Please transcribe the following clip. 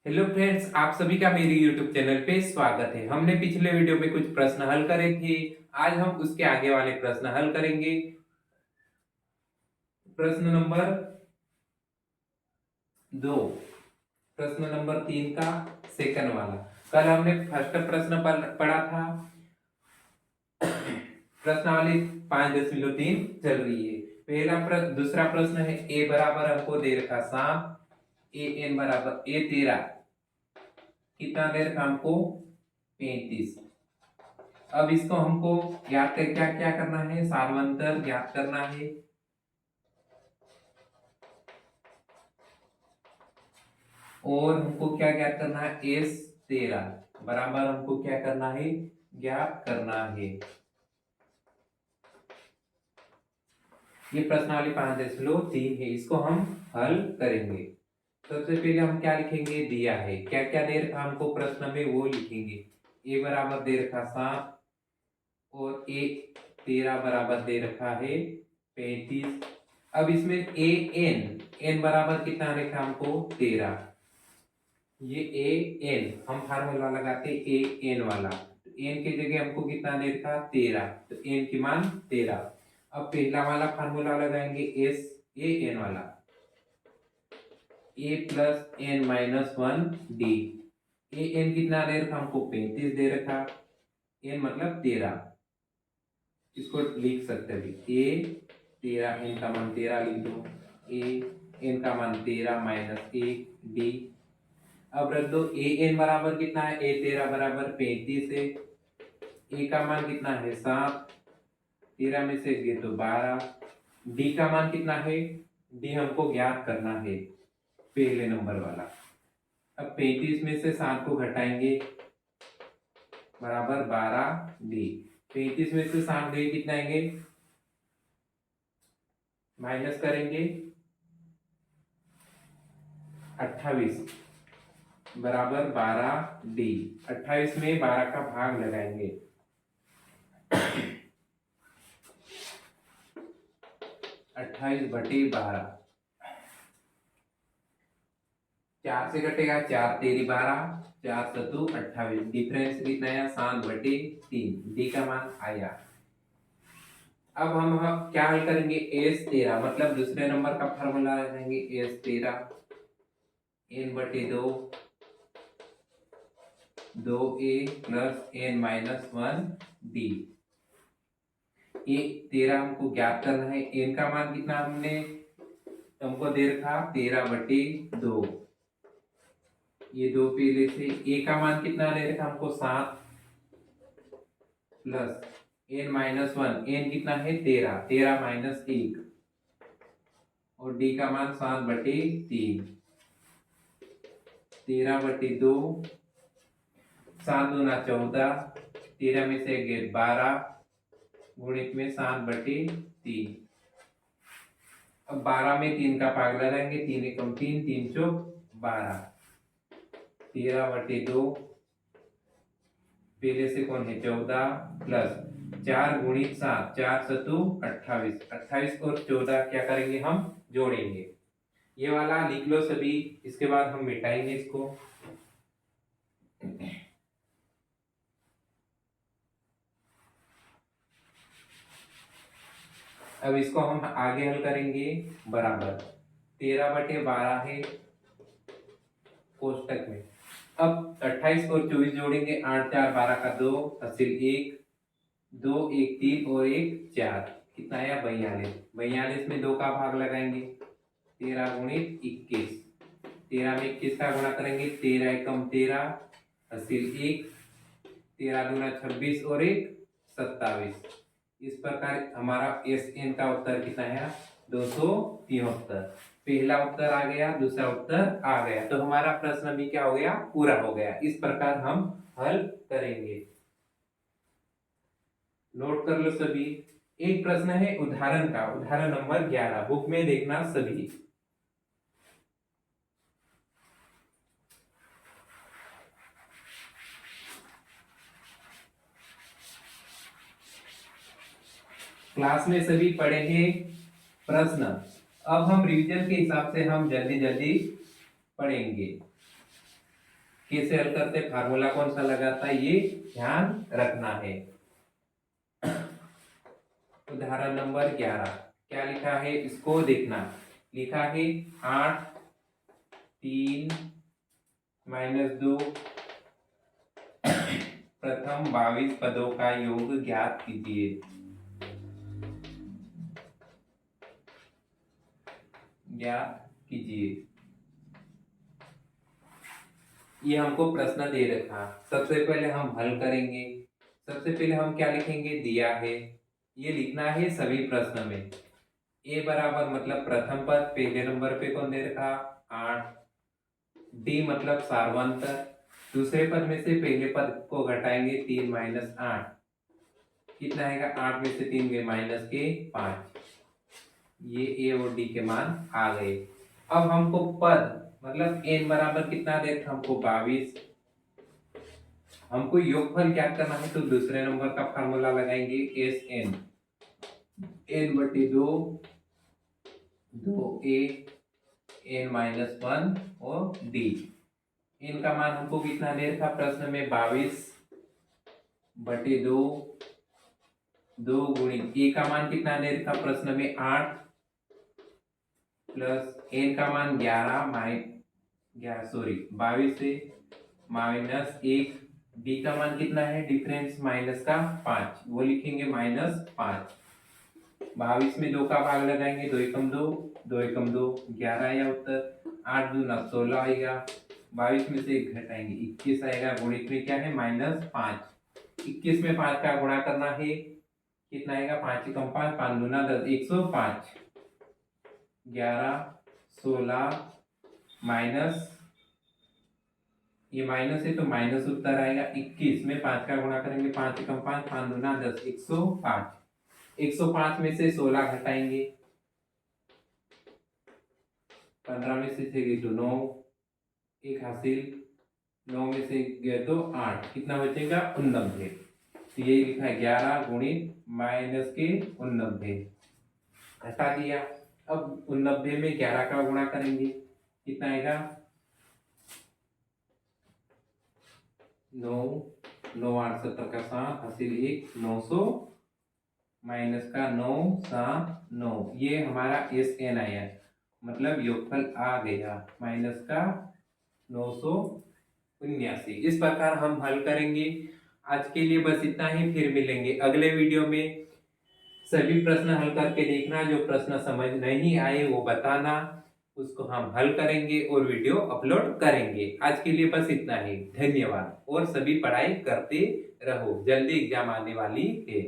Hello friends, आप सभी का मेरे YouTube चैनल पे स्वागत है। हमने पिछले वीडियो में कुछ प्रश्न हल करे थे। आज हम उसके आगे वाले प्रश्न हल करेंगे। प्रश्न नंबर 2, प्रश्न नंबर 3 का सेकंड वाला। कल हमने फर्स्ट प्रश्न पढ़ा था। प्रश्नावली 5.3 चल रही है। दूसरा प्रश्न है ए बराबर हमको दे रखा 7, ए एन बराबर ए 13, कितना दे रखा हमको 35। अब इसको हमको ज्ञात कर क्या क्या करना है, सार्वंतर ज्ञात करना है। और हमको क्या ज्ञात करना है, एस 13 बराबर हमको क्या करना है, ज्ञात करना है। ये प्रश्नावली 5.3 है, इसको हम हल करेंगे। सबसे पहले हम क्या लिखेंगे, दिया है क्या क्या दे रखा हमको प्रश्न में वो लिखेंगे। ए बराबर दे रखा 7 और ए 13 बराबर दे रखा है 35। अब इसमें ए एन बराबर कितना रखा हमको 13। ये ए एन हम फार्मूला लगाते ए एन वाला, तो एन की जगह हमको कितना दे रखा 13, तो एन की मान 13। अब पहला वाला फार्मूला लगाएंगे एस ए एन वाला, ए plus N minus 1 D. A N कितना दे रखा हमको 35 दे रखा, एन मतलब 13। इसको लिख सकते हैं ए 13, एन का मान 13 लिख दो, ए एन का मान 13 माइनस 1 डी। अब रख दो ए एन बराबर कितना है, ए 13 बराबर 35 है, ए का मान कितना है 7, 13 में से गए तो 12, डी का मान कितना है, डी हमको ज्ञात करना है पहले नंबर वाला। अब 35 में से 7 को घटाएंगे बराबर 12 डी। 35 में से 7 गए कितना आएंगे, माइनस करेंगे 28 बराबर 12 डी। 28 में 12 का भाग लगाएंगे, 28/12, 4 से घटेगा 4 तेरी 12, 4 सतु 28, डिफरेंस कितना आया 7/3, डी का मान आया। अब हम क्या हल करेंगे, एस 13 मतलब दूसरे नंबर का फार्मूला लगाएंगे S 13 n/2, 2a plus N minus 1 D. A 13 हमको ज्ञात करना है, एन का मान कितना हमको दे रखा 13/2, ये 2 पहले से। ए का मान कितना दे रखा हमको 7 प्लस एन माइनस 1, एन कितना है 13, 13 माइनस 1, और डी का मान 7/3, 13/2, 7 दूना 14, 13 में से गए 12, गुणित में 7/3। अब 12 में 3 का भाग लगाएंगे, 3 एकम 3, 3 चौक 12, 13/2 पहले से कौन है 14 प्लस 4 गुणित 7, 4 सतु 28, 28 और 14 क्या करेंगे हम जोड़ेंगे। ये वाला लिख लो सभी, इसके बाद हम मिटाएंगे इसको। अब इसको हम आगे हल करेंगे, बराबर 13/12 है कोष्टक में। अब 28 और 24 जोड़ेंगे, 8 4 12 का 2, हासिल 1, 2 1 3 और 1 4, कितना आया 42। 42 में 2 का भाग लगाएंगे, 13 गुणित 21, 13 में 21 का गुणा करेंगे, 13 एकम 13, हासिल 1, 13 दूना 26 और 1 27। इस प्रकार हमारा एस एन का उत्तर कितना है 273। पहला उत्तर आ गया, दूसरा उत्तर आ गया, तो हमारा प्रश्न भी क्या हो गया, पूरा हो गया। इस प्रकार हम हल करेंगे। नोट कर लो सभी। एक प्रश्न है उदाहरण का, उदाहरण नंबर 11, बुक में देखना सभी। क्लास में सभी पढ़ेंगे प्रश्न। अब हम रिवीजन के हिसाब से हम जल्दी जल्दी पढ़ेंगे। कैसे हल करते, फार्मूला कौन सा लगाता है, ये ध्यान रखना है। उदाहरण नंबर 11 क्या लिखा है, इसको देखना। लिखा है 8 3 -2 प्रथम 22 पदों का योग ज्ञात कीजिए। ज्ञात कीजिए, ये हमको प्रश्न दे रखा। सबसे पहले हम हल करेंगे। सबसे पहले हम क्या लिखेंगे, दिया है, ये लिखना है सभी प्रश्न में। ए बराबर मतलब प्रथम पद, पहले नंबर पे कौन दे रखा 8। डी मतलब सार्वंतर, दूसरे पद में से पहले पद को घटाएंगे 3 - 8, कितना आएगा 8 में से 3 गए माइनस के 5। ये ए और डी के मान आ गए। अब हमको पद मतलब एन बराबर कितना दे रखा हमको 22। हमको योगफल क्या करना है, तो दूसरे नंबर का फार्मूला लगाएंगे एस एन, एन बटे 2 2a n - 1 और d। n का मान हमको कितना दे रखा प्रश्न में 22 बटे 2 2 गुणित a का मान कितना दे रखा प्रश्न में 8 प्लस n का मान 22 से -1, d का मान कितना है डिफरेंस माइनस का 5, वो लिखेंगे -5। 22 में 2 का भाग लगाएंगे, 2 एकम 2 2 एकम 2 11 आया उत्तर। 8 दूना 16 आएगा, 22 में से 1 घटाएंगे 21 आएगा। गुणित में क्या है -5, 21 में 5 का गुणा करना है, कितना आएगा 5 एकम 5 5 दूना 10 105। 11 16 माइनस, ये माइनस है तो माइनस उत्तर आएगा। 21 में 5 का गुणा करेंगे, 5 एकम 5 5 दूना 10 105। 105 में से 16 घटाएंगे, 15 में से 6 गए तो 9, 1 हासिल, 9 में से गए तो 8, कितना बचेगा 89। तो ये लिखा है 11 गुणित माइनस के 89, घटा दिया। अब 89 में 11 का गुणा करेंगे, कितना आएगा 9 9 8 70 का 7 हासिल 1 900 माइनस का 9 7 9, ये हमारा एस एन आया, मतलब योगफल आ गया माइनस का 979। इस प्रकार हम हल करेंगे। आज के लिए बस इतना ही, फिर मिलेंगे अगले वीडियो में। सभी प्रश्न हल करके देखना, जो प्रश्न समझ नहीं आए वो बताना, उसको हम हल करेंगे और वीडियो अपलोड करेंगे। आज के लिए बस इतना ही, धन्यवाद। और सभी पढ़ाई करते रहो, जल्दी एग्जाम आने वाली है।